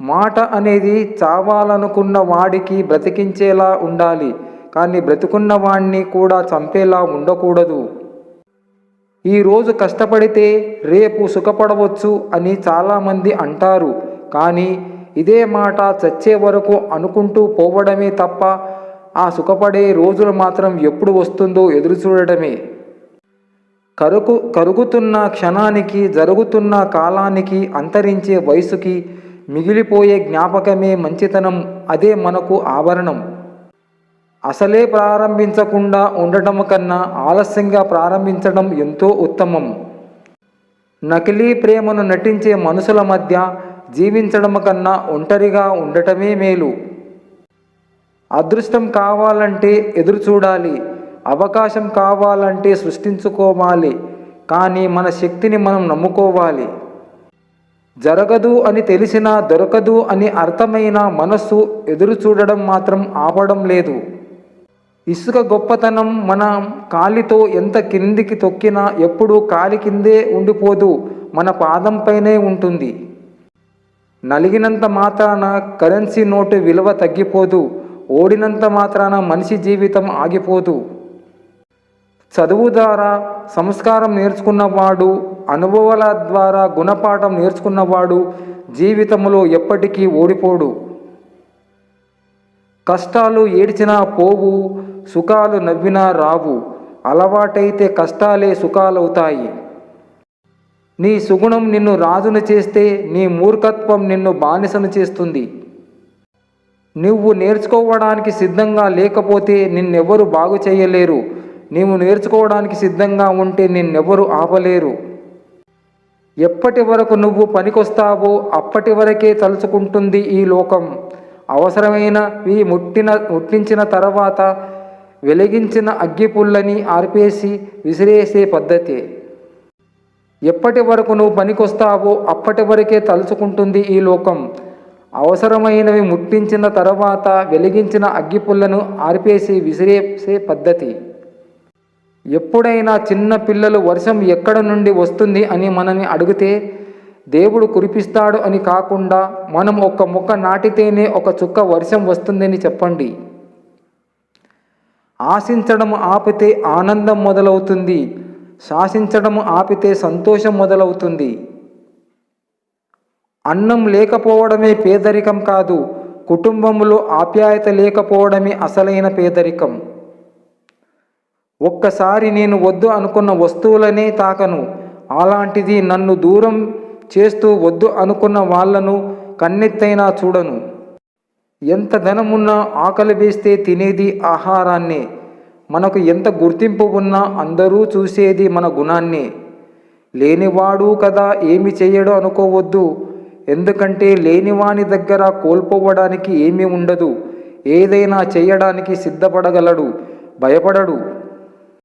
మాట అనేది చావాలనుకున్న వాడికి బ్రతికించేలా ఉండాలి, కానీ బ్రతుకున్న వాణ్ణి కూడా చంపేలా ఉండకూడదు. ఈరోజు కష్టపడితే రేపు సుఖపడవచ్చు అని చాలామంది అంటారు, కానీ ఇదే మాట చచ్చే వరకు అనుకుంటూ పోవడమే తప్ప ఆ సుఖపడే రోజులు మాత్రం ఎప్పుడు వస్తుందో ఎదురుచూడటమే. కరుగుతున్న క్షణానికి, జరుగుతున్న కాలానికి, అంతరించే వయసుకి మిగిలిపోయే జ్ఞాపకమే మంచితనం. అదే మనకు ఆభరణం. అసలే ప్రారంభించకుండా ఉండటం కన్నా ఆలస్యంగా ప్రారంభించడం ఎంతో ఉత్తమం. నకిలీ ప్రేమను నటించే మనుషుల మధ్య జీవించడం కన్నా ఒంటరిగా ఉండటమే మేలు. అదృష్టం కావాలంటే ఎదురు చూడాలి, అవకాశం కావాలంటే సృష్టించుకోవాలి, కానీ మన శక్తిని మనం నమ్ముకోవాలి. జరగదు అని తెలిసినా దొరకదు అని అర్థమైన మనస్సు ఎదురు చూడడం మాత్రం ఆపడం లేదు. ఇసుక గొప్పతనం మనం కాలితో ఎంత కిందికి తొక్కినా ఎప్పుడూ కాలి కిందే ఉండిపోదు, మన పాదంపైనే ఉంటుంది. నలిగినంత మాత్రాన కరెన్సీ నోటు విలువ తగ్గిపోదు, ఓడినంత మాత్రాన మనిషి జీవితం ఆగిపోదు. చదువు ద్వారా సంస్కారం నేర్చుకున్నవాడు, అనుభవాల ద్వారా గుణపాఠం నేర్చుకున్నవాడు జీవితంలో ఎప్పటికీ ఓడిపోడు. కష్టాలు ఏడ్చినా పోవు, సుఖాలు నవ్వినా రావు. అలవాటైతే కష్టాలే సుఖాలవుతాయి. నీ సుగుణం నిన్ను రాజును చేస్తే నీ మూర్ఖత్వం నిన్ను బానిసను చేస్తుంది. నువ్వు నేర్చుకోవడానికి సిద్ధంగా లేకపోతే నిన్నెవరు బాగు చేయలేరు. నీవు నేర్చుకోవడానికి సిద్ధంగా ఉంటే నిన్నెవరు ఆపలేరు. ఎప్పటి వరకు నువ్వు పనికొస్తావో అప్పటి వరకే తలుచుకుంటుంది ఈ లోకం. అవసరమైనవి ముట్టించిన తర్వాత వెలిగించిన అగ్గిపుల్లని ఆర్పేసి విసిరేసే పద్ధతే. ఎప్పటి వరకు నువ్వు పనికొస్తావో అప్పటి వరకే తలుచుకుంటుంది ఈ లోకం. అవసరమైనవి ముట్టించిన తర్వాత వెలిగించిన అగ్గిపుల్లను ఆర్పేసి విసిరేసే పద్ధతి. ఎప్పుడైనా చిన్న పిల్లలు వర్షం ఎక్కడ నుండి వస్తుంది అని మనని అడిగితే దేవుడు కురిపిస్తాడు అని కాకుండా మనం ఒక్క మొక్క నాటితేనే ఒక చుక్క వర్షం వస్తుందని చెప్పండి. ఆశించడం ఆపితే ఆనందం మొదలవుతుంది, శాసించడం ఆపితే సంతోషం మొదలవుతుంది. అన్నం లేకపోవడమే పేదరికం కాదు, కుటుంబంలో ఆప్యాయత లేకపోవడమే అసలైన పేదరికం. ఒక్కసారి నేను వద్దు అనుకున్న వస్తువులనే తాకను, అలాంటిది నన్ను దూరం చేస్తూ వద్దు అనుకున్న వాళ్లను కన్నెత్తైనా చూడను. ఎంత ధనమున్నా ఆకలి వేస్తే తినేది ఆహారాన్నే. మనకు ఎంత గుర్తింపు ఉన్నా అందరూ చూసేది మన గుణాన్నే. లేనివాడు కదా ఏమి చెయ్యడు అనుకోవద్దు, ఎందుకంటే లేనివాని దగ్గర కోల్పోవడానికి ఏమీ ఉండదు. ఏదైనా చేయడానికి సిద్ధపడగలడు, భయపడడు.